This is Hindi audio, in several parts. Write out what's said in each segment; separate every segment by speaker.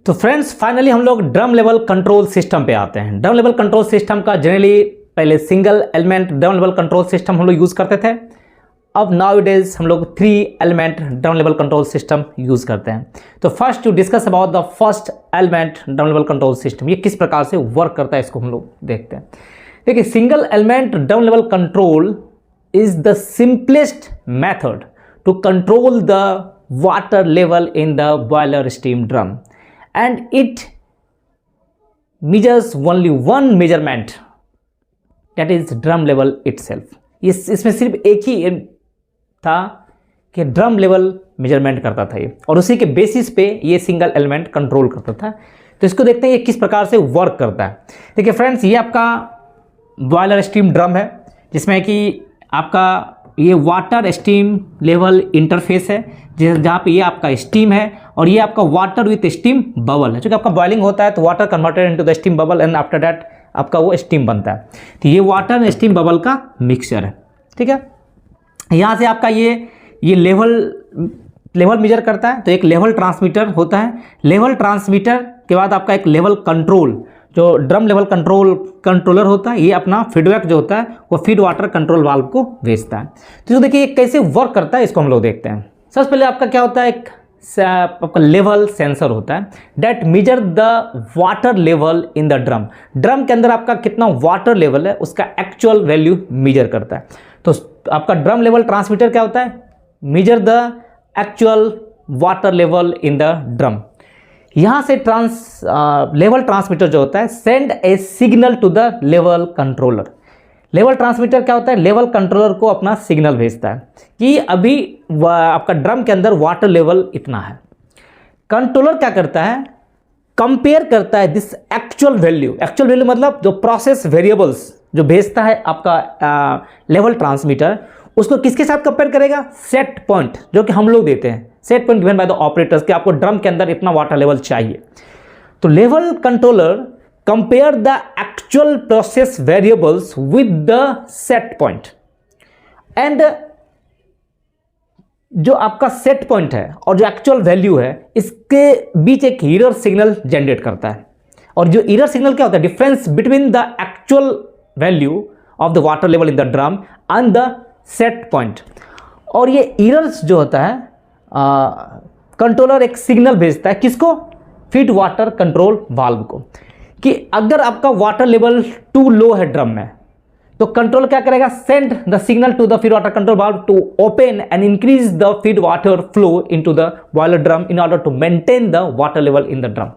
Speaker 1: तो फ्रेंड्स फाइनली हम लोग ड्रम लेवल कंट्रोल सिस्टम पे आते हैं। ड्रम लेवल कंट्रोल सिस्टम का जनरली पहले single element drum level control system हम लोग यूज़ करते थे। अब नाउ डेज हम लोग 3 element drum level control system use करते हैं। तो first to discuss about the first element drum level control system, ये किस प्रकार से वर्क करता है इसको हम लोग देखते हैं। देखिए, single element drum level control is the simplest method to control the water level in the boiler steam drum and it measures only one measurement, that is drum level itself। इसमें सिर्फ एक ही था कि ड्रम लेवल मेजरमेंट करता था ये, और उसी के बेसिस पे ये सिंगल एलिमेंट कंट्रोल करता था। तो इसको देखते हैं ये किस प्रकार से वर्क करता है। देखिए फ्रेंड्स, ये आपका बॉयलर स्टीम ड्रम है जिसमें कि आपका ये वाटर स्टीम लेवल इंटरफेस है, जहाँ पे ये आपका स्टीम है और ये आपका वाटर विथ स्टीम बबल है। क्योंकि आपका बॉइलिंग होता है तो water converted into the steam bubble and after that आपका वो स्टीम बनता है। तो ये वाटर एंड स्टीम बबल का मिक्सचर है, ठीक है। यहाँ से आपका ये लेवल मेजर करता है। तो एक लेवल ट्रांसमीटर होता है। लेवल ट्रांसमीटर के बाद आपका एक लेवल कंट्रोल, जो ड्रम लेवल कंट्रोलर होता है, ये अपना फीडबैक जो होता है वो फीड वाटर कंट्रोल वाल्व को भेजता है। तो देखिए ये कैसे वर्क करता है इसको हम लोग देखते हैं। सबसे पहले आपका क्या होता है, एक आपका लेवल सेंसर होता है that measure the water level in the drum. Drum के अंदर आपका कितना वाटर लेवल है उसका एक्चुअल वैल्यू मेजर करता है। तो आपका ड्रम लेवल ट्रांसमीटर क्या होता है, measure the actual water level in the drum. यहाँ से लेवल ट्रांसमीटर जो होता है send a signal to the level controller. Level transmitter क्या होता है, लेवल कंट्रोलर को अपना सिग्नल भेजता है कि अभी आपका ड्रम के अंदर वाटर लेवल इतना है। कंट्रोलर क्या करता है, कंपेयर करता है this actual value. Actual value मतलब जो प्रोसेस वेरिएबल्स जो भेजता है आपका लेवल ट्रांसमीटर, उसको किसके साथ कंपेयर करेगा, सेट पॉइंट जो कि हम लोग देते हैं, set point given by the operators कि आपको ड्रम के अंदर इतना वाटर लेवल चाहिए। तो level controller compare the actual process variables with the set point, and जो आपका सेट पॉइंट है और जो एक्चुअल वैल्यू है इसके बीच एक एरर सिग्नल जनरेट करता है। और जो एरर सिग्नल क्या होता है, difference between the actual value of the water level in the drum and the set point. और ये एरर्स जो होता है कंट्रोलर एक सिग्नल भेजता है किसको, फीड वाटर कंट्रोल वाल्व को, कि अगर आपका वाटर लेवल टू लो है ड्रम में तो कंट्रोल क्या करेगा, send the signal to the feed water control valve to open and increase the feed water flow into the boiler drum in order to maintain the water level in the drum.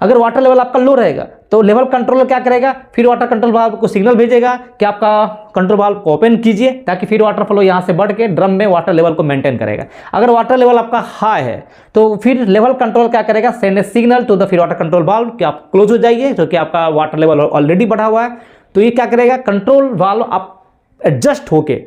Speaker 1: अगर वाटर लेवल आपका लो रहेगा तो लेवल कंट्रोलर क्या करेगा, फीड वाटर कंट्रोल वाल्व को सिग्नल भेजेगा कि आपका कंट्रोल वाल्व को ओपन कीजिए ताकि फीड वाटर फ्लो यहाँ से बढ़ के ड्रम में वाटर लेवल को मेंटेन करेगा। अगर वाटर लेवल आपका हाई है तो फिर लेवल कंट्रोल क्या करेगा, send a signal to the feed water control valve कि आप क्लोज हो जाइए, जो कि आपका वाटर लेवल ऑलरेडी बढ़ा हुआ है। तो ये क्या करेगा, कंट्रोल वाल्व आप एडजस्ट होके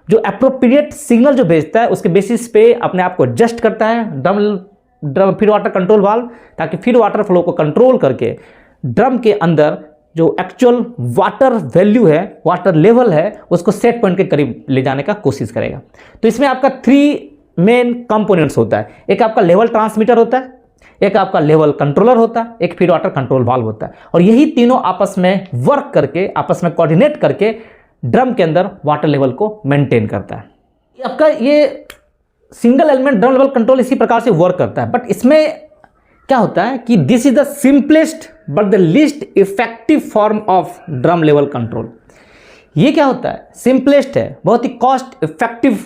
Speaker 1: जो अप्रोप्रिएट सिग्नल जो भेजता है उसके बेसिस पे अपने आप को एडजस्ट करता है drum feed water control valve, ताकि फीड वाटर फ्लो को कंट्रोल करके ड्रम के अंदर जो एक्चुअल वाटर वैल्यू है, वाटर लेवल है, उसको सेट पॉइंट के करीब ले जाने का कोशिश करेगा। तो इसमें आपका 3 मेन कंपोनेंट्स होता है। एक आपका लेवल ट्रांसमीटर होता है, एक आपका लेवल कंट्रोलर होता है, एक फीड वाटर कंट्रोल वाल्व होता है। और यही तीनों आपस में वर्क करके, आपस में कोऑर्डिनेट करके ड्रम के अंदर वाटर लेवल को मेंटेन करता है। आपका ये single element drum level control इसी प्रकार से वर्क करता है। बट इसमें क्या होता है कि this is the simplest but the least effective form of drum level control. ये क्या होता है, सिंपलेस्ट है, बहुत ही कॉस्ट इफेक्टिव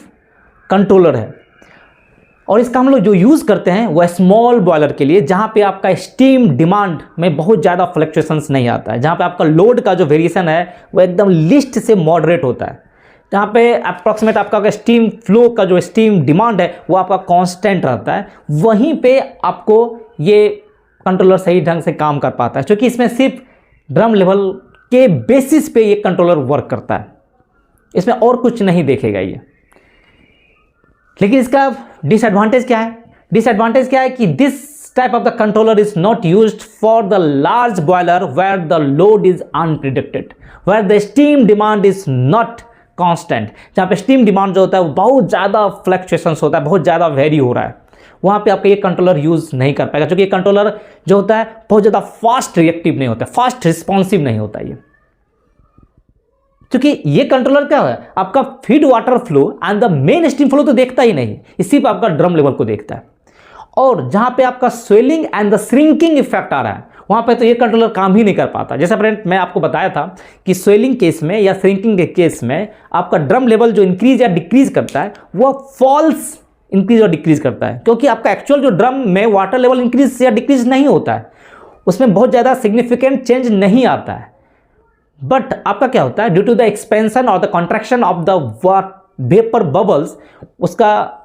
Speaker 1: कंट्रोलर है। और इसका हम लोग जो यूज़ करते हैं वह स्मॉल बॉयलर के लिए, जहाँ पे आपका स्टीम डिमांड में बहुत ज़्यादा फ्लक्चुएशंस नहीं आता है, जहाँ पे आपका लोड का जो वेरिएशन है वो एकदम लिस्ट से मॉडरेट होता है, जहाँ पे अप्रॉक्सीमेट आपका स्टीम फ्लो का जो स्टीम डिमांड है वो आपका कांस्टेंट रहता है। वहीं पे आपको ये कंट्रोलर सही ढंग से काम कर पाता है, क्योंकि इसमें सिर्फ ड्रम लेवल के बेसिस पे ये कंट्रोलर वर्क करता है, इसमें और कुछ नहीं देखेगा ये। लेकिन इसका डिसएडवांटेज क्या है, डिसएडवांटेज क्या है कि this type of the controller is not used for the large boiler where the load is unpredicted, where the steam demand is not constant, जहाँ पे स्टीम डिमांड जो होता है वो बहुत ज़्यादा फ्लक्चुएशंस होता है, बहुत ज़्यादा वेरी हो रहा है। वहाँ पे आपका ये कंट्रोलर यूज़ नहीं कर पाएगा, क्योंकि ये कंट्रोलर जो होता है बहुत ज़्यादा फास्ट रिएक्टिव नहीं होता, फास्ट रिस्पॉन्सिव नहीं होता ये। क्योंकि ये कंट्रोलर क्या है, आपका feed water flow and the main stream flow तो देखता ही नहीं, इसी पर आपका ड्रम लेवल को देखता है। और जहां पे आपका swelling and the shrinking effect आ रहा है, वहां पे तो ये कंट्रोलर काम ही नहीं कर पाता। जैसे फ्रेंड मैं आपको बताया था कि स्वेलिंग केस में या श्रिंकिंग के केस में आपका ड्रम लेवल जो इंक्रीज या डिक्रीज करता है वो फॉल्स इंक्रीज और डिक्रीज करता है, क्योंकि आपका एक्चुअल जो ड्रम में वाटर लेवल इंक्रीज या डिक्रीज नहीं होता है, उसमें बहुत ज़्यादा सिग्निफिकेंट चेंज नहीं आता है। बट आपका क्या होता है, ड्यू टू द एक्सपेंशन और the contraction of the vapour bubbles, उसका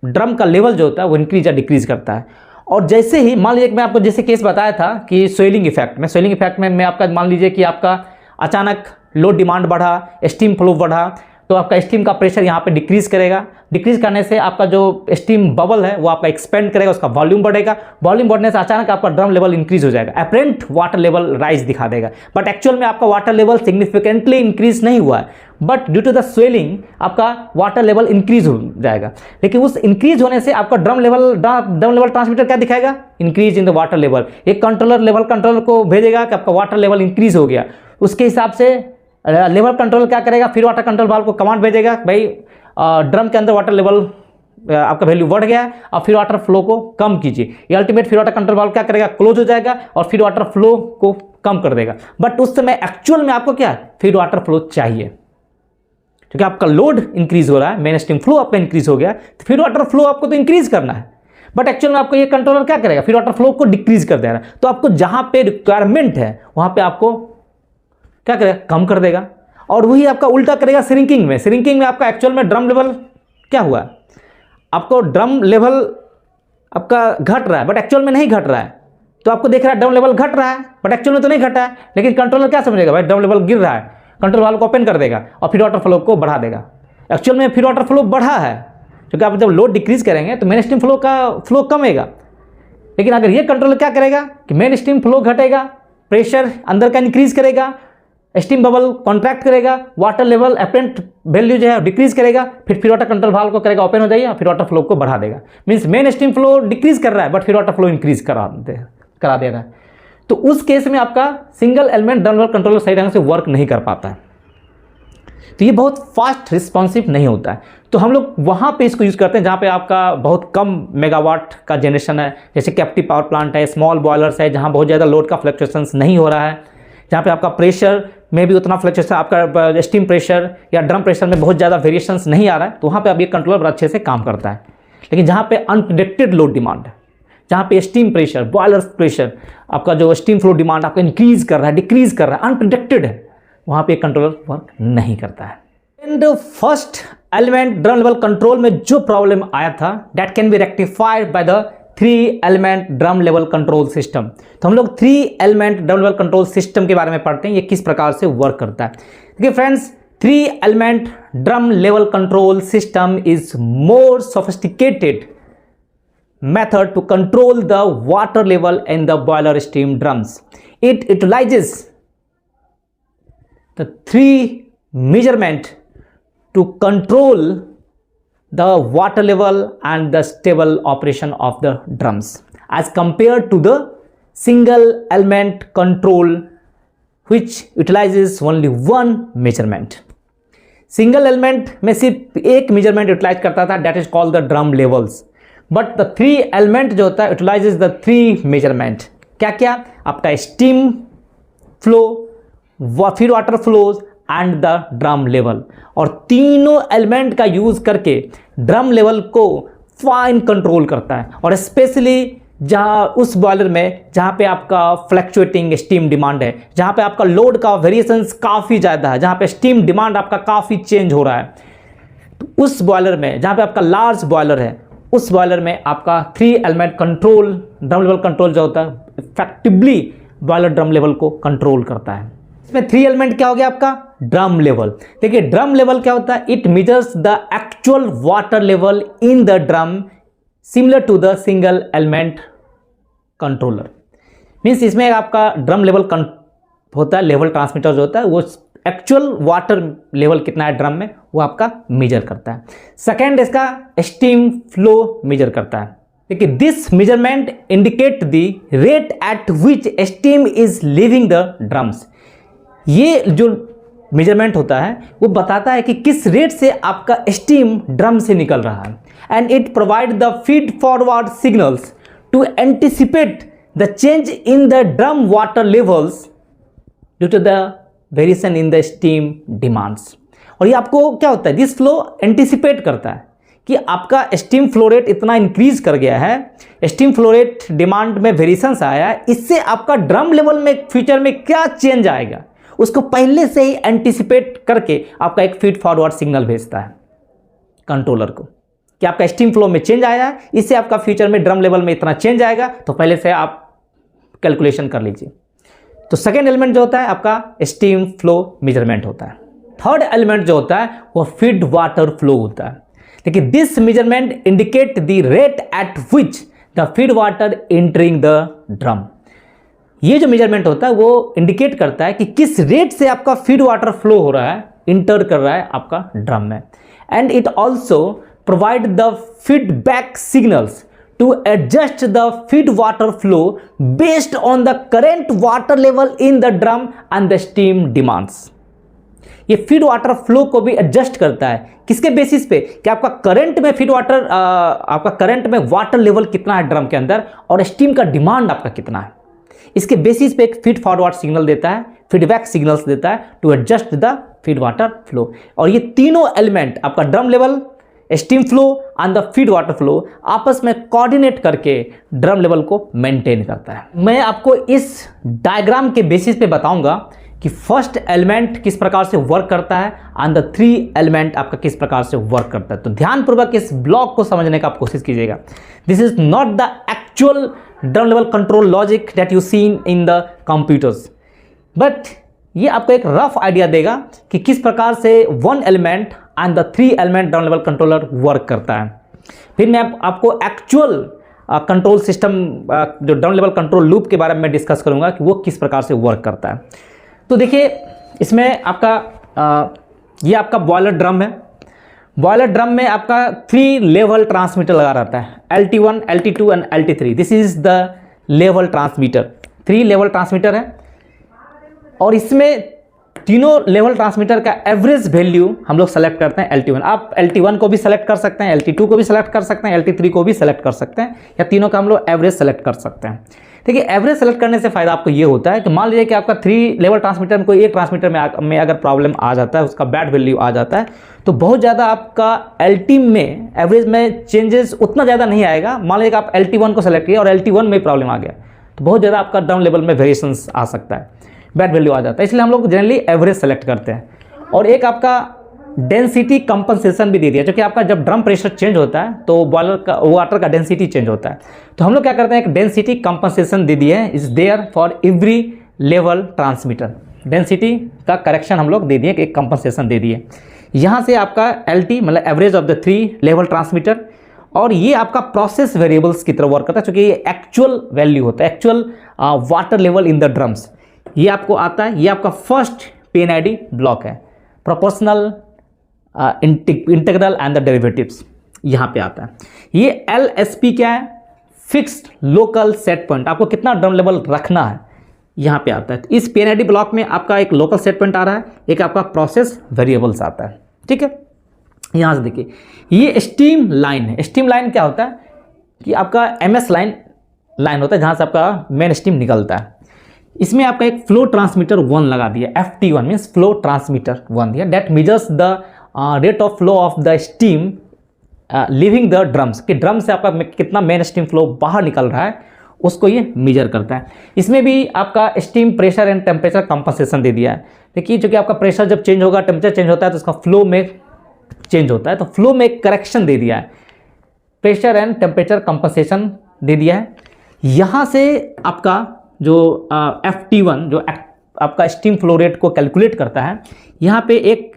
Speaker 1: ड्रम का लेवल जो होता है वो इंक्रीज या डिक्रीज करता है। और जैसे ही मान लीजिए मैं आपको जैसे केस बताया था कि स्वेलिंग इफेक्ट में मैं आपका मान लीजिए कि आपका अचानक लोड डिमांड बढ़ा, स्टीम फ्लो बढ़ा, तो आपका स्टीम का प्रेशर यहाँ पे डिक्रीज करेगा। डिक्रीज करने से आपका जो स्टीम बबल है वो आपका एक्सपेंड करेगा, उसका वॉल्यूम बढ़ेगा। वॉल्यूम बढ़ने से अचानक आपका ड्रम लेवल इंक्रीज हो जाएगा, अपरेंट वाटर लेवल राइज दिखा देगा। बट एक्चुअल में आपका वाटर लेवल सिग्निफिकेंटली इंक्रीज नहीं हुआ है, but due to the swelling आपका वाटर लेवल इंक्रीज हो जाएगा। लेकिन उस इंक्रीज होने से आपका ड्रम लेवल ट्रांसमीटर क्या दिखाएगा, increase in the water level. एक कंट्रोलर को भेजेगा कि आपका वाटर लेवल इंक्रीज हो गया, उसके हिसाब से लेवल कंट्रोल क्या करेगा, फिर वाटर कंट्रोल वाल्व को कमांड भेजेगा, भाई ड्रम के अंदर वाटर लेवल आपका वैल्यू बढ़ गया है और फिर वाटर फ्लो को कम कीजिए। ये अल्टीमेट फिर वाटर कंट्रोल वाल्व क्या करेगा, क्लोज हो जाएगा और फिर वाटर फ्लो को कम कर देगा। बट उस समय एक्चुअल में आपको क्या फिर वाटर फ्लो चाहिए, क्योंकि आपका लोड इंक्रीज हो रहा है, मेन स्ट्रीम फ्लो आपका इंक्रीज हो गया, तो फिर वाटर फ्लो आपको तो इंक्रीज करना है। बट एक्चुअल में आपको ये कंट्रोलर क्या करेगा, फिर वाटर फ्लो को डिक्रीज कर देगा। तो आपको जहां पे रिक्वायरमेंट है वहां पे आपको क्या करेगा, कम कर देगा। और वही आपका उल्टा करेगा श्रिंकिंग में आपका एक्चुअल में ड्रम लेवल क्या हुआ, आपको ड्रम लेवल आपका घट रहा है बट एक्चुअल में नहीं घट रहा है। तो आपको देख रहा है ड्रम लेवल घट रहा है बट एक्चुअल में तो नहीं घटा है, लेकिन कंट्रोलर क्या समझेगा, भाई ड्रम लेवल गिर रहा है, कंट्रोल वाल्व को ओपन कर देगा और फिर वाटर फ्लो को बढ़ा देगा। एक्चुअल में फिर वाटर फ्लो बढ़ा है, क्योंकि आप जब लोड डिक्रीज करेंगे तो मेन स्ट्रीम फ्लो का फ्लो कमेगा। लेकिन अगर ये कंट्रोलर क्या करेगा कि मेन स्ट्रीम फ्लो घटेगा, प्रेशर अंदर का इंक्रीज करेगा, स्टीम बबल कॉन्ट्रैक्ट करेगा, वाटर लेवल अपरेंट वैल्यू जो है डिक्रीज करेगा, फिर वाटर कंट्रोल वाल्व को करेगा ओपन हो जाएगा, फिर वाटर फ्लो को बढ़ा देगा। Means main steam flow decrease कर रहा है बट फिर वाटर फ्लो इंक्रीज करा देगा। तो उस केस में आपका single element drum level controller सही ढंग से वर्क नहीं कर पाता है, तो ये बहुत फास्ट रिस्पॉन्सिव नहीं होता है। तो हम लोग वहाँ पे इसको यूज़ करते हैं जहाँ पे आपका बहुत कम मेगावाट का जनरेशन है, जैसे कैप्टिव पावर प्लांट है, स्मॉल बॉयलर्स है, जहाँ बहुत ज़्यादा लोड का फ्लक्चुएशंस नहीं हो रहा है, जहाँ पे आपका प्रेशर में भी उतना फ्लक्चुएशन, आपका स्टीम प्रेशर या ड्रम प्रेशर में बहुत ज़्यादा वेरिएशंस नहीं आ रहा है, तो वहाँ पे अब ये कंट्रोलर बड़ा अच्छे से काम करता है। लेकिन जहाँ पे अनप्रिडिक्टेड लोड डिमांड है, जहाँ पे स्टीम प्रेशर, बॉयलर प्रेशर, आपका जो स्टीम फ्लो डिमांड आपका इंक्रीज कर रहा है, डिक्रीज कर रहा है, अनप्रिडिक्टेड है, वहाँ पे कंट्रोलर वर्क नहीं करता है। And first element drum level control में जो प्रॉब्लम आया था, that can be rectified by the 3 element drum level control system. तो हम लोग 3 element drum level control system के बारे में पढ़ते हैं, ये किस प्रकार से वर्क करता है। देखिए friends, 3 element drum level control system is more sophisticated method to control the water level in the boiler steam drums. It utilizes the 3 measurement to control the water level and the stable operation of the drums as compared to the single element control which utilizes only one measurement. Single element में सिर्फ एक measurement utilize करता था, that is called the drum levels. But the 3 element जो होता है यूटिलाइजेज द 3 मेजरमेंट। क्या क्या, आपका स्टीम फ्लो, फिर water flows and the drum level, और तीनों एलिमेंट का यूज करके ड्रम लेवल को फाइन कंट्रोल करता है। और स्पेशली जहाँ उस बॉयलर में जहाँ पे आपका फ्लक्चुएटिंग स्टीम डिमांड है, जहाँ पे आपका लोड का वेरिएशंस काफ़ी ज़्यादा है, जहाँ पे स्टीम डिमांड आपका काफ़ी चेंज हो रहा है, तो उस बॉयलर में जहाँ पे आपका लार्ज बॉयलर है, उस बॉयलर में आपका 3 element control drum level control जो होता है इफेक्टिवली बॉयलर ड्रम लेवल को कंट्रोल करता है। इसमें 3 एलिमेंट क्या हो गया आपका, ड्रम लेवल। देखिए ड्रम लेवल क्या होता है, it measures the actual water level in the drum similar to the single element controller. Means इसमें आपका ड्रम लेवल होता है, लेवल ट्रांसमीटर जो होता है वो एक्चुअल वाटर लेवल कितना है ड्रम में वो आपका मेजर करता है। सेकेंड इसका स्टीम फ्लो मेजर करता है, देखिए this measurement indicate the rate at which steam is leaving the drums. ये जो मेजरमेंट होता है वो बताता है कि किस रेट से आपका स्टीम ड्रम से निकल रहा है, and it provide the feed forward signals to anticipate the change in the drum water levels due to the variation in the steam demands. और ये आपको क्या होता है, दिस फ्लो एंटिसिपेट करता है कि आपका स्टीम फ्लो रेट इतना इंक्रीज कर गया है, स्टीम फ्लो रेट डिमांड में वेरिएशंस आया है, इससे आपका ड्रम लेवल में फ्यूचर में क्या चेंज आएगा उसको पहले से ही एंटिसिपेट करके आपका एक फीड फॉरवर्ड सिग्नल भेजता है कंट्रोलर को कि आपका स्टीम फ्लो में चेंज आया है, इससे आपका फ्यूचर में ड्रम लेवल में इतना चेंज आएगा, तो पहले से आप कैलकुलेशन कर लीजिए। तो सेकेंड एलिमेंट जो होता है आपका स्टीम फ्लो मेजरमेंट होता है। थर्ड एलिमेंट जो होता है वो फीड वाटर फ्लो होता है। देखिए this measurement indicate the rate at which the feed water entering the drum. ये जो मेजरमेंट होता है वो इंडिकेट करता है कि किस रेट से आपका फीड वाटर फ्लो हो रहा है, इंटर कर रहा है आपका ड्रम में, and it also provide the feedback signals to adjust the feed water flow based on the current water level in the drum and the steam demands. ये फीड वाटर फ्लो को भी एडजस्ट करता है, किसके बेसिस पे कि आपका करंट में फीड वाटर आपका करंट में वाटर लेवल कितना है ड्रम के अंदर और स्टीम का डिमांड आपका कितना है, इसके बेसिस पे एक फीड फॉरवर्ड सिग्नल देता है, फीडबैक सिग्नल्स देता है to adjust the feed water flow. और ये तीनों एलिमेंट आपका drum level, steam flow and the feed water flow आपस में कोऑर्डिनेट करके ड्रम लेवल को मेंटेन करता है। मैं आपको इस डायग्राम के बेसिस पे बताऊंगा कि फर्स्ट एलिमेंट किस प्रकार से वर्क करता है एंड द थ्री एलिमेंट आपका किस प्रकार से वर्क करता है। तो ध्यानपूर्वक इस ब्लॉक को समझने का आप कोशिश कीजिएगा। This is not the actual drum level control logic that you seen in the computers, but ये आपको एक रफ आइडिया देगा कि किस प्रकार से one element and the three element drum level controller work करता है। फिर मैं आपको एक्चुअल कंट्रोल सिस्टम जो ड्रम लेवल कंट्रोल लूप के बारे में डिस्कस करूंगा कि वो किस प्रकार से वर्क करता है। तो देखिए इसमें आपका ये आपका बॉयलर ड्रम है। बॉयलर ड्रम में आपका 3 लेवल ट्रांसमीटर लगा रहता है, LT1, LT2 and LT3। This is the level transmitter, 3 level transmitter है और इसमें तीनों लेवल ट्रांसमीटर का एवरेज वैल्यू हम लोग सेलेक्ट करते हैं LT1। आप LT1 को भी सेलेक्ट कर सकते हैं, LT2 को भी सेलेक्ट कर सकते हैं, LT3 को भी सेलेक्ट कर सकते हैं, या तीनों का हम लोग एवरेज सेलेक्ट कर सकते हैं। देखिए एवरेज सेलेक्ट करने से फायदा आपको ये होता है कि मान लीजिए कि आपका 3 लेवल ट्रांसमीटर में कोई एक ट्रांसमीटर में अगर प्रॉब्लम आ जाता है, उसका बैड वैल्यू आ जाता है, तो बहुत ज़्यादा आपका LT में एवरेज में चेंजेस उतना ज़्यादा नहीं आएगा। मान लीजिए कि आप LT1 को सेलेक्ट किया और LT1 में प्रॉब्लम आ गया तो बहुत ज़्यादा आपका ड्रम लेवल में वेरिएशंस आ सकता है, बैड वैल्यू आ जाता है, इसलिए हम लोग जनरली एवरेज सेलेक्ट करते हैं। और एक आपका डेंसिटी कंपनसेशन भी दे दिया, जो कि आपका जब ड्रम प्रेशर चेंज होता है तो बॉयलर का वाटर का डेंसिटी चेंज होता है, तो हम लोग क्या करते हैं एक डेंसिटी कंपनसेशन दे दिए, is there for every level transmitter. Density का करेक्शन हम लोग दे दिए, एक कंपनसेशन दे दिए। यहाँ से आपका LT मतलब average of the 3 level transmitter, और ये आपका प्रोसेस वेरिएबल्स की तरह वर्क करता है, क्योंकि ये एक्चुअल वैल्यू होता है, actual water level in the drums. ये आपको आता है, ये आपका फर्स्ट PNID ब्लॉक है, proportional integral and the derivatives, यहाँ पे आता है। ये LSP क्या है, फिक्स्ड लोकल सेट पॉइंट, आपको कितना ड्रम लेवल रखना है यहाँ पे आता है। तो इस PNID ब्लॉक में आपका एक लोकल सेट पॉइंट आ रहा है, एक आपका प्रोसेस वेरिएबल्स आता है, ठीक है। यहाँ से देखिए ये स्टीम लाइन है। स्टीम लाइन क्या होता है कि आपका MS लाइन होता है जहाँ से आपका मेन स्टीम निकलता है। इसमें आपका एक फ्लो ट्रांसमीटर 1 लगा दिया, FT1 मीन्स फ्लो ट्रांसमीटर 1 दिया, that measures the rate of flow of the steam living the drums, कि ड्रम से आपका कितना मेन स्टीम फ्लो बाहर निकल रहा है उसको ये मेजर करता है। इसमें भी आपका steam pressure and temperature compensation दे दिया है। देखिए चूँकि आपका प्रेशर जब चेंज होगा, टेम्परेचर चेंज होता है तो उसका फ्लो में चेंज होता है, तो फ्लो में एक करेक्शन दे दिया है, प्रेशर एंड टेम्परेचर कंपनसेशन दे दिया है। यहाँ से आपका जो FT1 जो आपका स्टीम फ्लो रेट को कैलकुलेट करता है, यहाँ पे एक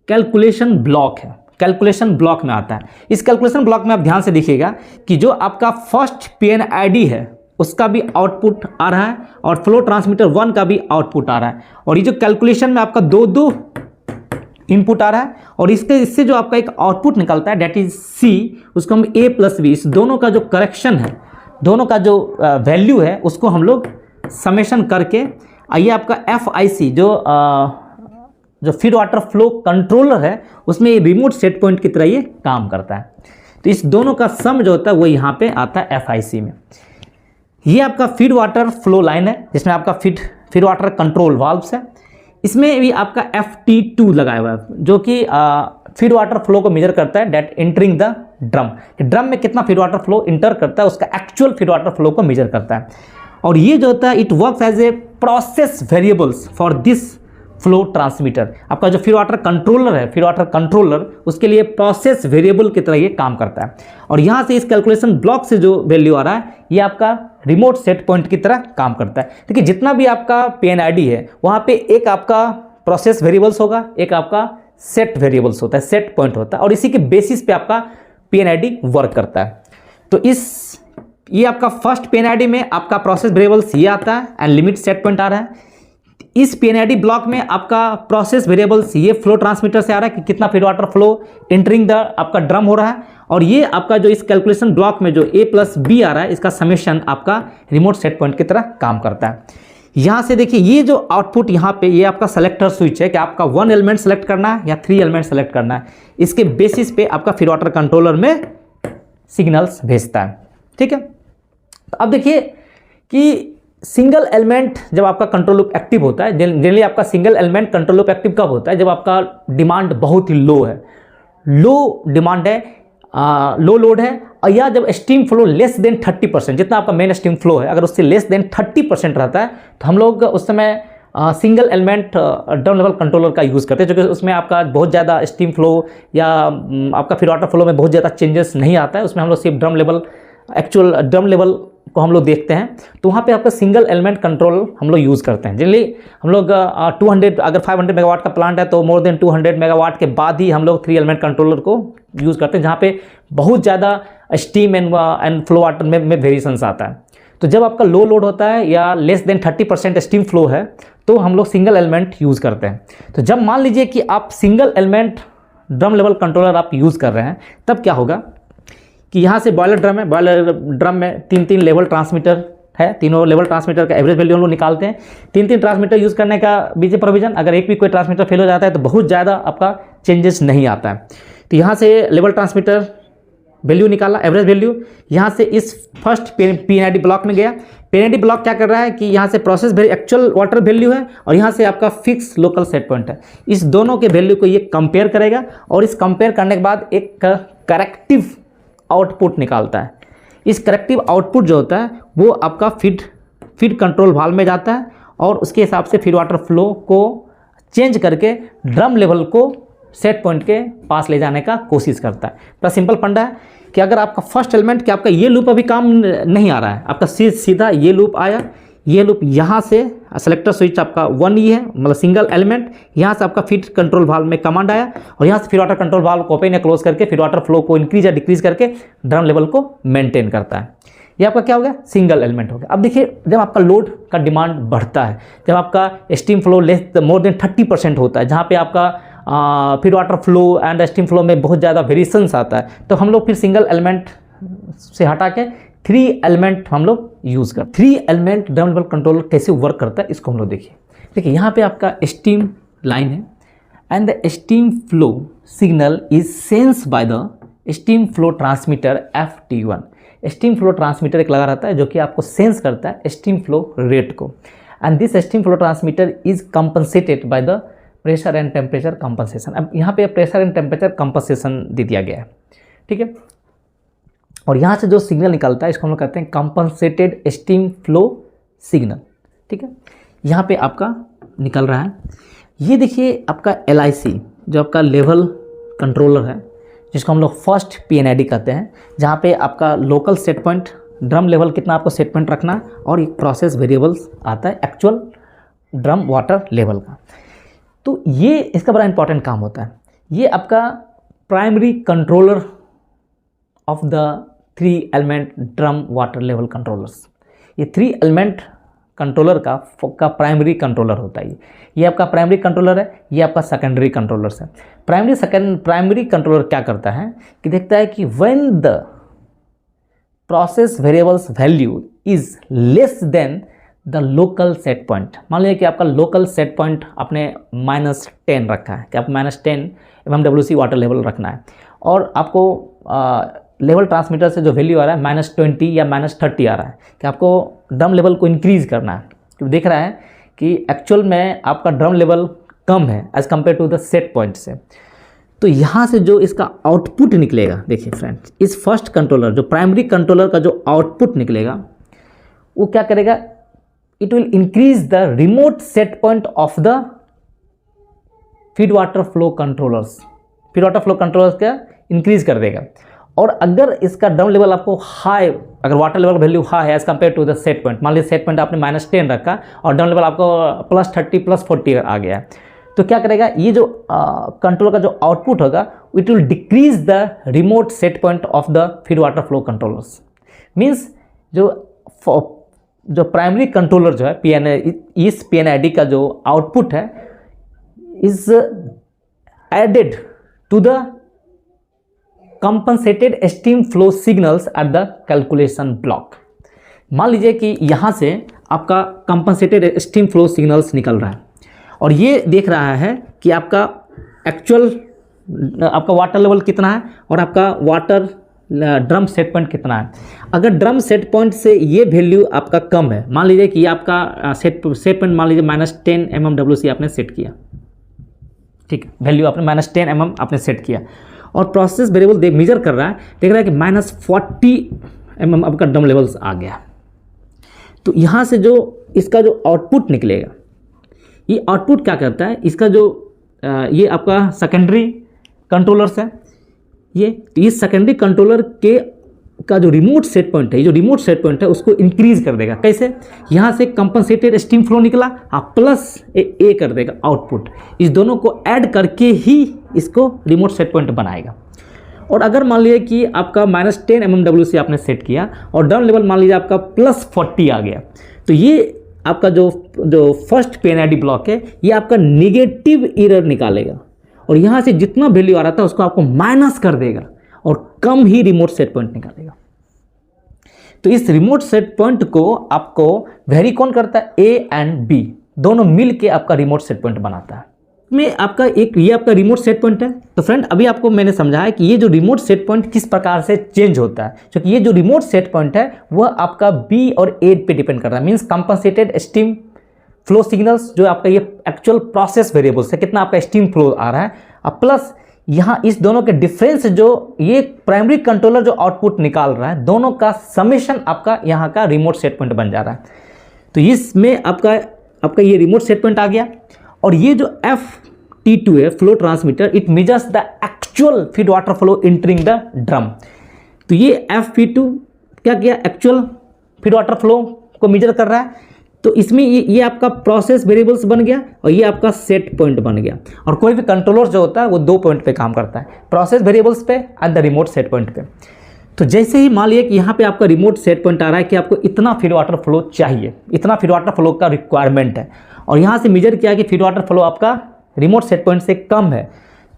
Speaker 1: कैलकुलेशन ब्लॉक है, कैलकुलेशन ब्लॉक में आता है। इस कैलकुलेशन ब्लॉक में आप ध्यान से देखिएगा कि जो आपका फर्स्ट PNID है उसका भी आउटपुट आ रहा है और फ्लो ट्रांसमीटर 1 का भी आउटपुट आ रहा है, और ये जो कैलकुलेशन में आपका 2-2 इनपुट आ रहा है और इससे जो आपका एक आउटपुट निकलता है डेट इज सी, उसको हम ए प्लस बी, इस दोनों का जो करेक्शन है, दोनों का जो वैल्यू है उसको हम लोग समेशन करके ये आपका FIC जो फीड वाटर फ्लो कंट्रोलर है उसमें ये रिमोट सेट पॉइंट की तरह ये काम करता है। तो इस दोनों का सम जो होता है वो यहाँ पे आता है FIC में। ये आपका फीड वाटर फ्लो लाइन है जिसमें आपका फीड वाटर कंट्रोल वाल्व्स है। इसमें भी आपका FT2 लगाया हुआ है जो कि फीड वाटर फ्लो को मेजर करता है डेट एंटरिंग द ड्रम में कितना फीड वाटर फ्लो इंटर करता है उसका एक्चुअल फीड वाटर फ्लो को मेजर करता है। और ये जो होता है it works as a process variables for this flow transmitter. आपका जो फीड वाटर कंट्रोलर है, फीड वाटर कंट्रोलर, उसके लिए प्रोसेस वेरिएबल की तरह ये काम करता है। और यहाँ से इस कैलकुलेशन ब्लॉक से जो वैल्यू आ रहा है ये आपका रिमोट सेट पॉइंट की तरह काम करता है। देखिए जितना भी आपका PNID है वहाँ पे एक आपका प्रोसेस वेरिएबल्स होगा, एक आपका सेट वेरिएबल्स होता है, सेट पॉइंट होता है और इसी के बेसिस पे आपका PNID वर्क करता है। तो ये आपका फर्स्ट PNID में आपका प्रोसेस वेरिएबल्स ये आता है एंड लिमिट सेट पॉइंट आ रहा है। इस PNID ब्लॉक में आपका प्रोसेस वेरिएबल्स ये फ्लो ट्रांसमीटर से आ रहा है कि कितना feed water flow entering the आपका ड्रम हो रहा है। और ये आपका जो इस कैलकुलेशन ब्लॉक में जो A प्लस B आ रहा है इसका समेशन आपका रिमोट सेट पॉइंट की तरह काम करता है। यहाँ से देखिए ये जो आउटपुट यहाँ पे ये आपका सेलेक्टर स्विच है कि आपका 1 एलिमेंट सेलेक्ट करना है या 3 एलिमेंट सेलेक्ट करना है। इसके बेसिस पे आपका फीड वाटर कंट्रोलर में सिग्नल्स भेजता है। ठीक है, तो अब देखिए कि सिंगल एलिमेंट जब आपका कंट्रोल लूप एक्टिव होता है, जनरली आपका single element control loop active कब होता है? जब आपका डिमांड बहुत ही लो है, लो डिमांड है, लो लोड है, और या जब स्टीम फ्लो लेस देन 30%, जितना आपका मेन स्टीम फ्लो है अगर उससे लेस देन 30% रहता है तो हम लोग उस समय single element drum level controller का यूज़ करते हैं, क्योंकि उसमें आपका बहुत ज़्यादा स्टीम फ्लो या आपका फीड वाटर फ्लो में बहुत ज़्यादा चेंजेस नहीं आता है। उसमें हम लोग सिर्फ drum level, actual drum level को हम लोग देखते हैं। तो वहाँ पे आपका सिंगल एलिमेंट कंट्रोल हम लोग यूज़ करते हैं। जनरली हम लोग 200 अगर 500 मेगावाट का प्लांट है तो मोर देन 200 मेगावाट के बाद ही हम लोग 3 एलिमेंट कंट्रोलर को यूज़ करते हैं, जहाँ पे बहुत ज़्यादा स्टीम एंड फ्लो वाटर में वेरिएशंस आता है। तो जब आपका लो लोड होता है या लेस देन 30% स्टीम फ्लो है तो हम लोग सिंगल एलिमेंट यूज़ करते हैं। तो जब मान लीजिए कि आप single element drum level controller आप यूज़ कर रहे हैं तब क्या होगा कि यहाँ से बॉयलर ड्रम है, बॉयलर ड्रम में 3 लेवल ट्रांसमीटर है, तीनों लेवल ट्रांसमीटर का एवरेज वैल्यू हम लोग निकालते हैं। 3 ट्रांसमीटर यूज़ करने का बीजे प्रोविजन, अगर एक भी कोई ट्रांसमीटर फेल हो जाता है तो बहुत ज़्यादा आपका चेंजेस नहीं आता है। तो यहाँ से लेवल ट्रांसमीटर वैल्यू निकाला, एवरेज वैल्यू, यहाँ से इस फर्स्ट PNID ब्लॉक में गया। PNID ब्लॉक क्या कर रहा है कि यहाँ से प्रोसेस एक्चुअल वाटर वैल्यू है और यहाँ से आपका फिक्स लोकल सेट पॉइंट है। इस दोनों के वैल्यू को ये कंपेयर करेगा और इस कंपेयर करने के बाद एक करेक्टिव आउटपुट निकालता है। इस करेक्टिव आउटपुट जो होता है वो आपका फीड कंट्रोल वाल्व में जाता है और उसके हिसाब से फीड वाटर फ्लो को चेंज करके ड्रम लेवल को सेट पॉइंट के पास ले जाने का कोशिश करता है। बड़ा सिंपल फंडा है कि अगर आपका फर्स्ट एलिमेंट कि आपका ये लूप अभी काम नहीं आ रहा है, आपका सीधा ये लूप आया, ये लूप यहाँ से सेलेक्टर स्विच आपका 1E है, मतलब सिंगल एलिमेंट, यहाँ से आपका फीड कंट्रोल वाल्व में कमांड आया और यहाँ से फीड वाटर कंट्रोल वाल्व को ओपन या क्लोज करके फीड वाटर फ्लो को इंक्रीज या डिक्रीज करके ड्रम लेवल को मेंटेन करता है। ये आपका क्या हो गया? सिंगल एलिमेंट हो गया। अब देखिए जब आपका लोड का डिमांड बढ़ता है, जब आपका स्टीम फ्लो मोर देन 30% होता है, जहाँ पे आपका feed water flow and steam flow में बहुत ज़्यादा वेरिएशंस आता है, तो हम लोग फिर सिंगल एलिमेंट से हटा के 3 एलिमेंट हम लोग यूज़ करते हैं। 3 एलिमेंट ड्रम लेवल कंट्रोलर कैसे वर्क करता है इसको हम लोग देखिए यहाँ पे आपका स्टीम लाइन है and the steam flow signal is sense by the steam flow transmitter FT1। Steam flow transmitter एक लगा रहता है जो कि आपको सेंस करता है स्टीम फ्लो रेट को, and this steam flow transmitter is compensated by the pressure and temperature compensation. अब यहाँ पे प्रेशर एंड टेम्परेचर कंपनसेशन दे दिया गया है, ठीक है। और यहाँ से जो सिग्नल निकलता है इसको हम लोग कहते हैं कंपनसेटेड स्टीम फ्लो सिग्नल, ठीक है। यहाँ पे आपका निकल रहा है, ये देखिए आपका LIC जो आपका लेवल कंट्रोलर है, जिसको हम लोग फर्स्ट PNID कहते हैं, जहाँ पे आपका local set point, drum level कितना आपको सेट पॉइंट रखना है, और एक प्रोसेस वेरिएबल्स आता है एक्चुअल ड्रम वाटर लेवल का। तो ये इसका बड़ा इंपॉर्टेंट काम होता है। ये आपका primary controller of the 3 element drum water level controllers. ये 3 एलिमेंट कंट्रोलर का प्राइमरी कंट्रोलर होता है। ये आपका प्राइमरी कंट्रोलर है, ये आपका सेकेंडरी कंट्रोलर है। प्राइमरी कंट्रोलर क्या करता है कि देखता है कि when the process variables value is less than the local set point. मान लीजिए कि आपका लोकल सेट पॉइंट आपने -10 रखा है कि आप -10 mmWc वाटर लेवल रखना है, और आपको लेवल ट्रांसमीटर से जो वैल्यू आ रहा है -20 या -30 आ रहा है कि आपको ड्रम लेवल को इंक्रीज़ करना है। तो देख रहा है कि एक्चुअल में आपका ड्रम लेवल कम है as compare to the set point से। तो यहाँ से जो इसका आउटपुट निकलेगा, देखिए फ्रेंड्स, इस फर्स्ट कंट्रोलर जो प्राइमरी कंट्रोलर का जो आउटपुट निकलेगा वो क्या करेगा, it will increase the remote set point of the feed water flow controllers. Feed water flow controllers का इंक्रीज कर देगा। और अगर इसका ड्रम लेवल आपको हाई, अगर वाटर लेवल वैल्यू हाई है as compare to the set point, मान लीजिए सेट पॉइंट आपने -10 रखा और ड्रम लेवल आपको +30 +40 आ गया है, तो क्या करेगा, ये जो कंट्रोलर का जो आउटपुट होगा it will decrease the remote set point of the feed water flow controllers. Means जो प्राइमरी कंट्रोलर जो है इस PNID का जो आउटपुट है is added to the compensated steam flow signals at the calculation block. मान लीजिए कि यहाँ से आपका कंपनसेटेड स्टीम फ्लो सिग्नल्स निकल रहा है और ये देख रहा है कि आपका एक्चुअल आपका वाटर लेवल कितना है और आपका वाटर ड्रम सेट पॉइंट कितना है। अगर ड्रम सेट पॉइंट से ये वैल्यू आपका कम है, मान लीजिए कि ये आपका सेट पॉइंट मान लीजिए -10 mmWc आपने सेट किया, ठीक है, वैल्यू आपने -10 mm आपने सेट किया और प्रोसेस वेरिएबल मेजर कर रहा है, देख रहा है कि -40 mm आपका ड्रम लेवल्स आ गया। तो यहाँ से जो इसका जो आउटपुट निकलेगा, ये आउटपुट क्या करता है, इसका जो ये आपका सेकेंडरी कंट्रोलर्स है, ये सेकेंडरी कंट्रोलर का जो रिमोट सेट पॉइंट है, ये जो रिमोट सेट पॉइंट है उसको इंक्रीज कर देगा। कैसे, यहाँ से कंपनसेटेड स्टीम फ्लो निकला, आप प्लस ए कर देगा आउटपुट, इस दोनों को ऐड करके ही इसको रिमोट सेट पॉइंट बनाएगा। और अगर मान लीजिए कि आपका -10 mmWc आपने सेट किया और ड्रम लेवल मान लीजिए आपका +40 आ गया, तो ये आपका जो फर्स्ट PNID ब्लॉक है ये आपका निगेटिव एरर निकालेगा और यहाँ से जितना वैल्यू आ रहा था उसको आपको माइनस कर देगा और कम ही रिमोट सेट पॉइंट निकालेगा। तो इस रिमोट सेट पॉइंट को आपको वेरी कौन करता है, A एंड B दोनों मिल के आपका रिमोट सेट पॉइंट बनाता है। में आपका ये आपका रिमोट सेट पॉइंट है। तो फ्रेंड अभी आपको मैंने समझाया कि ये जो रिमोट सेट पॉइंट किस प्रकार से चेंज होता है, क्योंकि ये जो रिमोट सेट पॉइंट है वह आपका B और A पे डिपेंड करता है। Means compensated steam flow signals जो आपका ये एक्चुअल प्रोसेस वेरिएबल्स है, कितना आपका स्टीम फ्लो आ रहा है, अब प्लस यहाँ इस दोनों के डिफरेंस जो ये प्राइमरी कंट्रोलर जो आउटपुट निकाल रहा है, दोनों का समेशन आपका यहाँ का रिमोट सेट पॉइंट बन जा रहा है। तो इसमें आपका ये रिमोट सेट पॉइंट आ गया। और ये जो FT2 है flow transmitter, it measures the actual feed water flow entering the drum. तो ये FP2 क्या किया, एक्चुअल फीड वाटर फ्लो को मेजर कर रहा है। तो इसमें ये आपका प्रोसेस वेरिएबल्स बन गया और ये आपका सेट पॉइंट बन गया। और कोई भी कंट्रोलर जो होता है वो 2 पॉइंट पे काम करता है, प्रोसेस वेरिएबल्स पे and the remote set point पे। तो जैसे ही मान लिया कि यहाँ पे आपका रिमोट सेट पॉइंट आ रहा है कि आपको इतना फीड वाटर फ्लो चाहिए, इतना फीड वाटर फ्लो का रिक्वायरमेंट है, और यहाँ से मेजर किया कि फीड वाटर फ्लो आपका रिमोट सेट पॉइंट से कम है,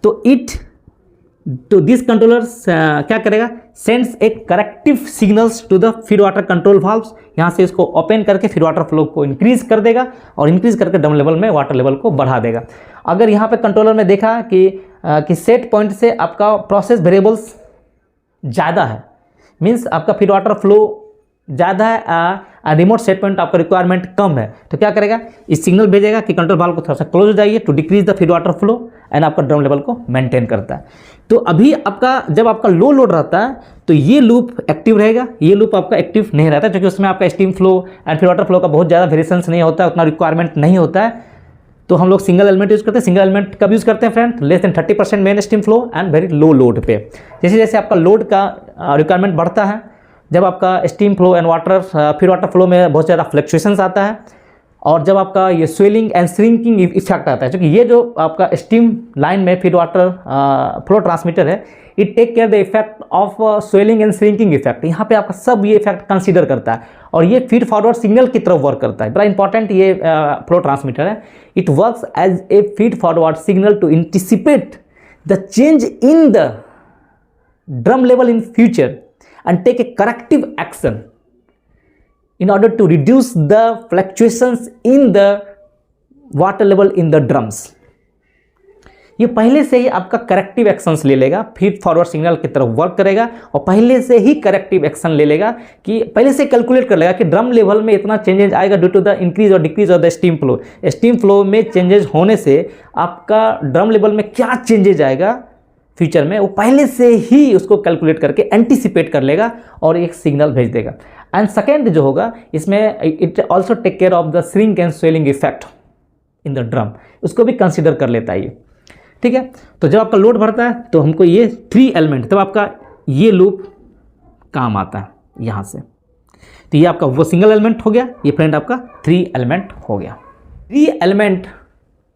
Speaker 1: तो दिस कंट्रोलर क्या करेगा, sends a corrective signals to the feed water control valves. यहाँ से इसको ओपन करके फीड वाटर फ्लो को इंक्रीज कर देगा और इंक्रीज करके ड्रम लेवल में वाटर लेवल को बढ़ा देगा। अगर यहाँ पे कंट्रोलर में देखा कि सेट पॉइंट से आपका प्रोसेस वेरिएबल्स ज़्यादा है, मीन्स आपका फीड वाटर फ्लो ज़्यादा है, रिमोट सेट पॉइंट आपका रिक्वायरमेंट कम है, तो क्या करेगा, इस सिग्नल भेजेगा कि कंट्रोल वाल्व को थोड़ा सा क्लोज हो जाइए to decrease the feed water flow and आपका ड्रम लेवल को मेंटेन करता है। तो अभी आपका जब आपका लो लोड रहता है तो ये लूप एक्टिव रहेगा, ये लूप आपका एक्टिव नहीं रहता, क्योंकि उसमें आपका steam flow and feed water flow का बहुत ज़्यादा वेरिएशंस नहीं होता है, उतना रिक्वायरमेंट नहीं होता है। तो हम लोग सिंगल एलिमेंट यूज़ करते हैं। सिंगल एलिमेंट कब यूज़ करते हैं friend, less than 30% main steam flow and very low load पे। जैसे जैसे आपका लोड का रिक्वायरमेंट बढ़ता है, जब आपका steam flow and feed water flow में बहुत ज़्यादा फ्लक्चुएशंस आता है और जब आपका ये स्वेलिंग एंड श्रिंकिंग इफेक्ट आता है, क्योंकि ये जो आपका स्टीम लाइन में फीड वाटर फ्लो ट्रांसमीटर है, it take care the effect of swelling and shrinking effect. यहाँ पे आपका सब ये इफेक्ट कंसीडर करता है और ये फीड फॉरवर्ड सिग्नल की तरफ वर्क करता है। बड़ा इंपॉर्टेंट ये फ्लो ट्रांसमीटर है। It works as a feed forward signal to anticipate the change in the drum level in future and take a corrective action in order to reduce the fluctuations in the water level in the drums। ये पहले से ही आपका करेक्टिव एक्शंस ले लेगा, फीड फॉरवर्ड सिग्नल की तरफ वर्क करेगा और पहले से ही करेक्टिव एक्शन ले लेगा कि पहले से कैलकुलेट कर लेगा कि ड्रम लेवल में इतना चेंजेस आएगा due to the increase or decrease of the steam flow. Steam flow में चेंजेस होने से आपका ड्रम लेवल में क्या चेंजेस आएगा फ्यूचर में, वो पहले से ही उसको कैलकुलेट करके एंटिसिपेट कर लेगा और एक सिग्नल भेज देगा। एंड सेकेंड जो होगा इसमें it also take care of the shrink and swelling effect in the drum, उसको भी कंसिडर कर लेता है ये। ठीक है, तो जब आपका लोड बढ़ता है तो हमको ये 3 एलिमेंट, तब आपका ये लूप काम आता है यहाँ से। तो ये आपका वो सिंगल एलिमेंट हो गया, ये फ्रेंड आपका 3 एलिमेंट हो गया। 3 एलिमेंट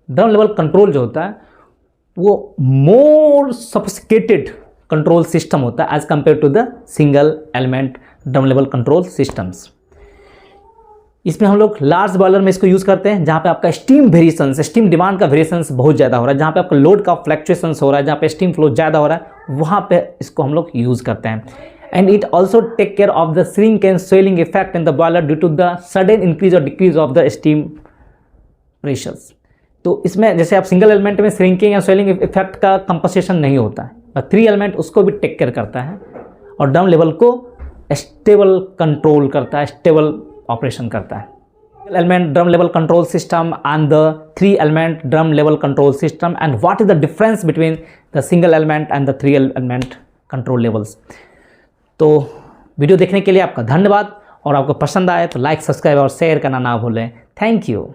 Speaker 1: ड्रम लेवल कंट्रोल जो होता है वो मोर सोफिस्टिकेटेड कंट्रोल सिस्टम होता है as compare to the single element drum level control systems. इसमें हम लोग लार्ज बॉयलर में इसको यूज़ करते हैं जहाँ पे आपका स्टीम वेरिएशंस, स्टीम डिमांड का वेरिएशंस बहुत ज़्यादा हो रहा है, जहाँ पे आपका लोड का फ्लक्चुएशंस हो रहा है, जहाँ पे स्टीम फ्लो ज़्यादा हो रहा है, वहाँ पे इसको हम लोग यूज़ करते हैं। And it also take care of the shrink and swelling effect in the boiler due to the sudden increase or decrease of the steam pressures. तो इसमें जैसे आप सिंगल एलिमेंट में श्रिंकिंग या स्वेलिंग इफेक्ट का कंपनसेशन नहीं होता है, और 3 एलिमेंट उसको भी टेक केयर करता है और ड्रम लेवल को स्टेबल कंट्रोल करता है, स्टेबल ऑपरेशन करता है। Element drum level control system and the 3 element drum level control system and what is the difference between the single element and the 3 element control levels. तो वीडियो देखने के लिए आपका धन्यवाद, और आपको पसंद आए तो लाइक, सब्सक्राइब और शेयर करना ना भूलें। Thank you.